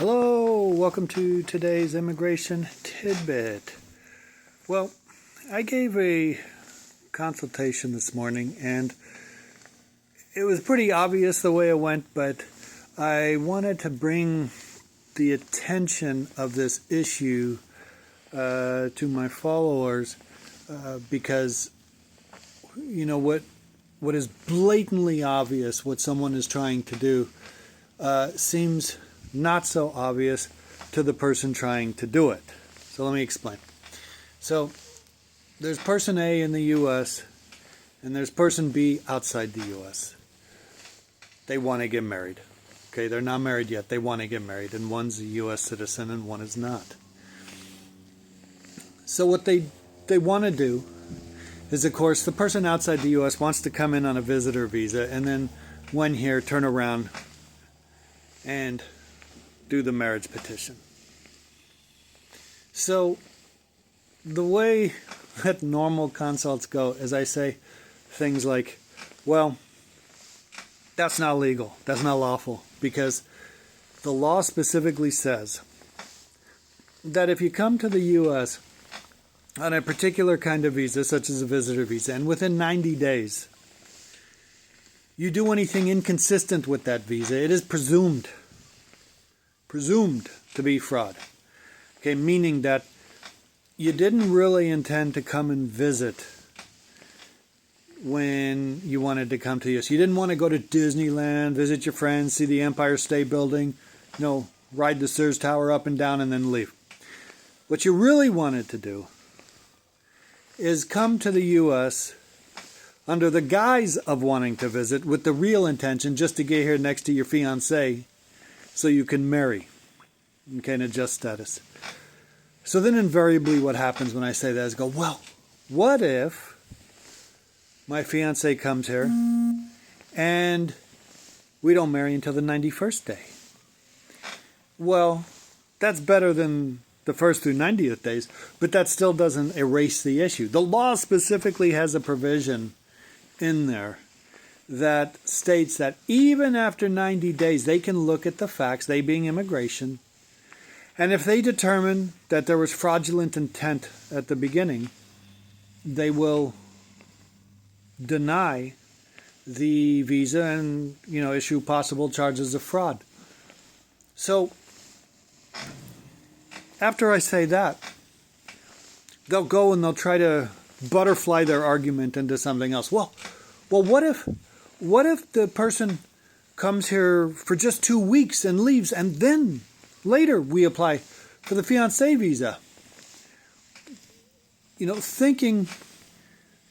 Hello, welcome to today's immigration tidbit. Well, I gave a consultation this morning and it was pretty obvious the way it went, but I wanted to bring the attention of this issue to my followers because what is blatantly obvious, what someone is trying to do, seems not so obvious to the person trying to do it. So let me explain. So there's person A in the U.S. and there's person B outside the U.S. They want to get married. Okay, they're not married yet. They want to get married, and one's a U.S. citizen and one is not. So what they want to do is, of course, the person outside the U.S. wants to come in on a visitor visa and then when here, turn around and do the marriage petition. So the way that normal consults go is I say things like, well, that's not legal, that's not lawful, because the law specifically says that if you come to the U.S. on a particular kind of visa, such as a visitor visa, and within 90 days you do anything inconsistent with that visa, it is presumed to be fraud. Okay, meaning that you didn't really intend to come and visit when you wanted to come to the US. You didn't want to go to Disneyland, visit your friends, see the Empire State Building, ride the Sears Tower up and down and then leave. What you really wanted to do is come to the US under the guise of wanting to visit with the real intention just to get here next to your fiancé so you can marry, okay, and adjust status. So then invariably what happens when I say that is go, well, what if my fiancé comes here and we don't marry until the 91st day? Well, that's better than the first through 90th days, but that still doesn't erase the issue. The law specifically has a provision in there that states that even after 90 days, they can look at the facts, they being immigration, and if they determine that there was fraudulent intent at the beginning, they will deny the visa and, issue possible charges of fraud. So, after I say that, they'll go and they'll try to butterfly their argument into something else. Well, what if the person comes here for just 2 weeks and leaves, and then later we apply for the fiancé visa? Thinking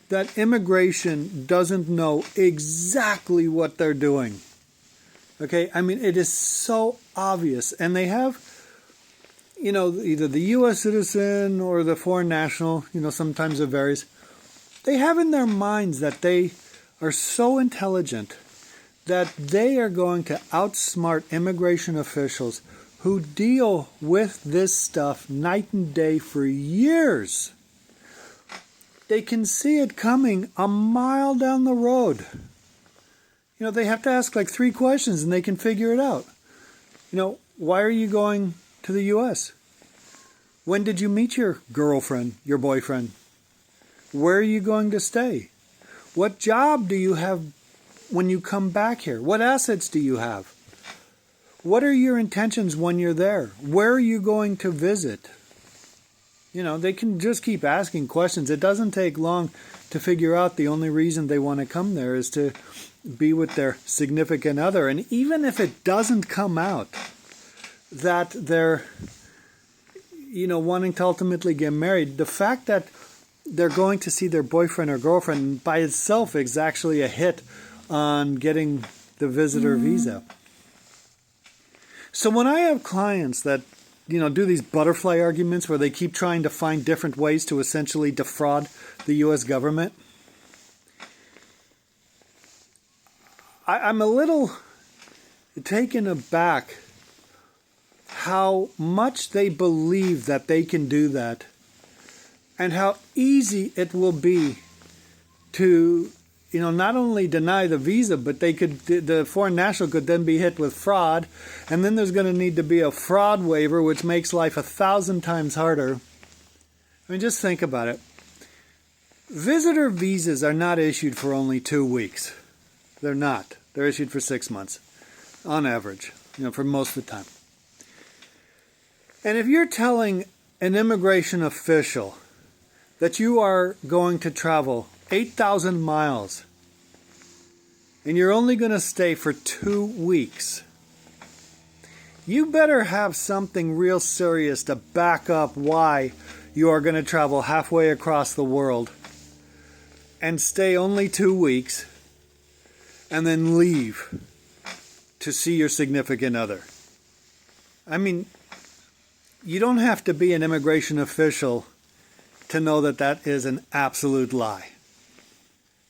that immigration doesn't know exactly what they're doing. Okay, I mean, it is so obvious, and they have, either the U.S. citizen or the foreign national, sometimes it varies. They have in their minds that they are so intelligent that they are going to outsmart immigration officials who deal with this stuff night and day for years. They can see it coming a mile down the road. They have to ask like 3 questions and they can figure it out. Why are you going to the U.S.? When did you meet your girlfriend, your boyfriend? Where are you going to stay? What job do you have when you come back here? What assets do you have? What are your intentions when you're there? Where are you going to visit? They can just keep asking questions. It doesn't take long to figure out the only reason they want to come there is to be with their significant other. And even if it doesn't come out that they're, wanting to ultimately get married, the fact that they're going to see their boyfriend or girlfriend by itself is actually a hit on getting the visitor visa. So when I have clients that, do these butterfly arguments where they keep trying to find different ways to essentially defraud the U.S. government, I'm a little taken aback how much they believe that they can do that and how easy it will be to, not only deny the visa, but the foreign national could then be hit with fraud, and then there's going to need to be a fraud waiver, which makes life 1,000 times harder. I mean, just think about it. Visitor visas are not issued for only 2 weeks. They're not. They're issued for 6 months, on average, for most of the time. And if you're telling an immigration official that you are going to travel 8,000 miles and you're only going to stay for 2 weeks, you better have something real serious to back up why you are going to travel halfway across the world and stay only 2 weeks and then leave to see your significant other. I mean, you don't have to be an immigration official to know that that is an absolute lie.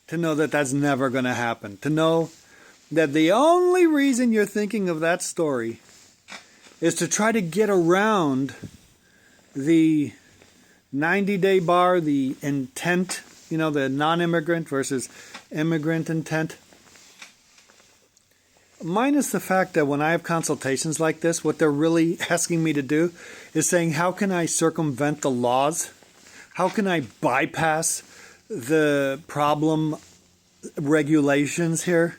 To know that that's never going to happen. To know that the only reason you're thinking of that story is to try to get around the 90-day bar, the intent, the non-immigrant versus immigrant intent. Minus the fact that when I have consultations like this, what they're really asking me to do is saying, how can I circumvent the laws? How can I bypass the problem regulations here?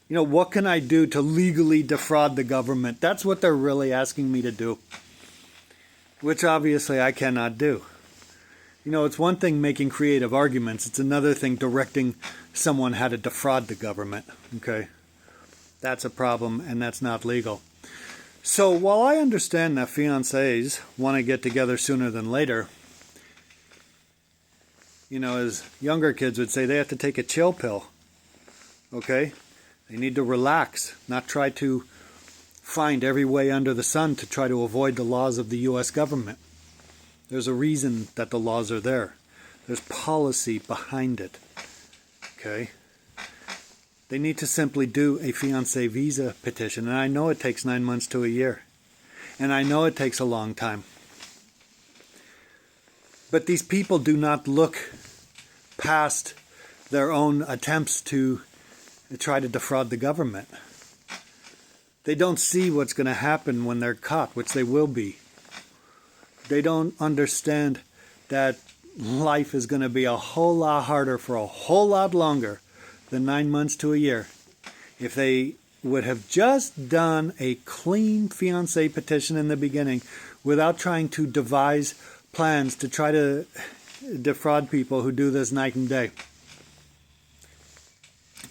What can I do to legally defraud the government? That's what they're really asking me to do, which obviously I cannot do. It's one thing making creative arguments. It's another thing directing someone how to defraud the government. Okay? That's a problem, and that's not legal. So while I understand that fiancés want to get together sooner than later, as younger kids would say, they have to take a chill pill. Okay? They need to relax, not try to find every way under the sun to try to avoid the laws of the U.S. government. There's a reason that the laws are there. There's policy behind it. Okay? They need to simply do a fiancé visa petition. And I know it takes 9 months to a year. And I know it takes a long time. But these people do not look past their own attempts to try to defraud the government. They don't see what's going to happen when they're caught, which they will be. They don't understand that life is going to be a whole lot harder for a whole lot longer than 9 months to a year. If they would have just done a clean fiancé petition in the beginning without trying to devise plans to try to defraud people who do this night and day.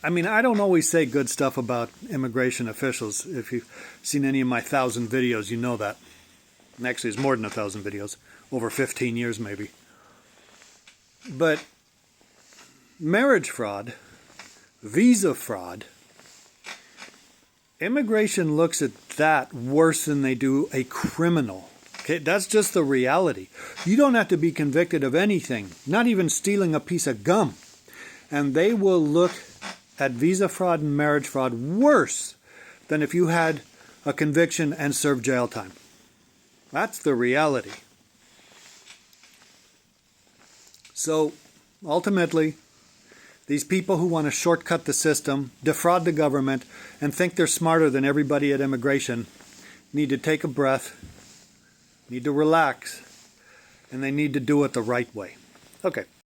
I mean, I don't always say good stuff about immigration officials. If you've seen any of my 1,000 videos, you know that. And actually, it's more than 1,000 videos. Over 15 years, maybe. But marriage fraud, visa fraud, immigration looks at that worse than they do a criminal. Okay, that's just the reality. You don't have to be convicted of anything, not even stealing a piece of gum. And they will look at visa fraud and marriage fraud worse than if you had a conviction and served jail time. That's the reality. So, ultimately, these people who want to shortcut the system, defraud the government, and think they're smarter than everybody at immigration need to take a breath, need to relax, and they need to do it the right way. Okay.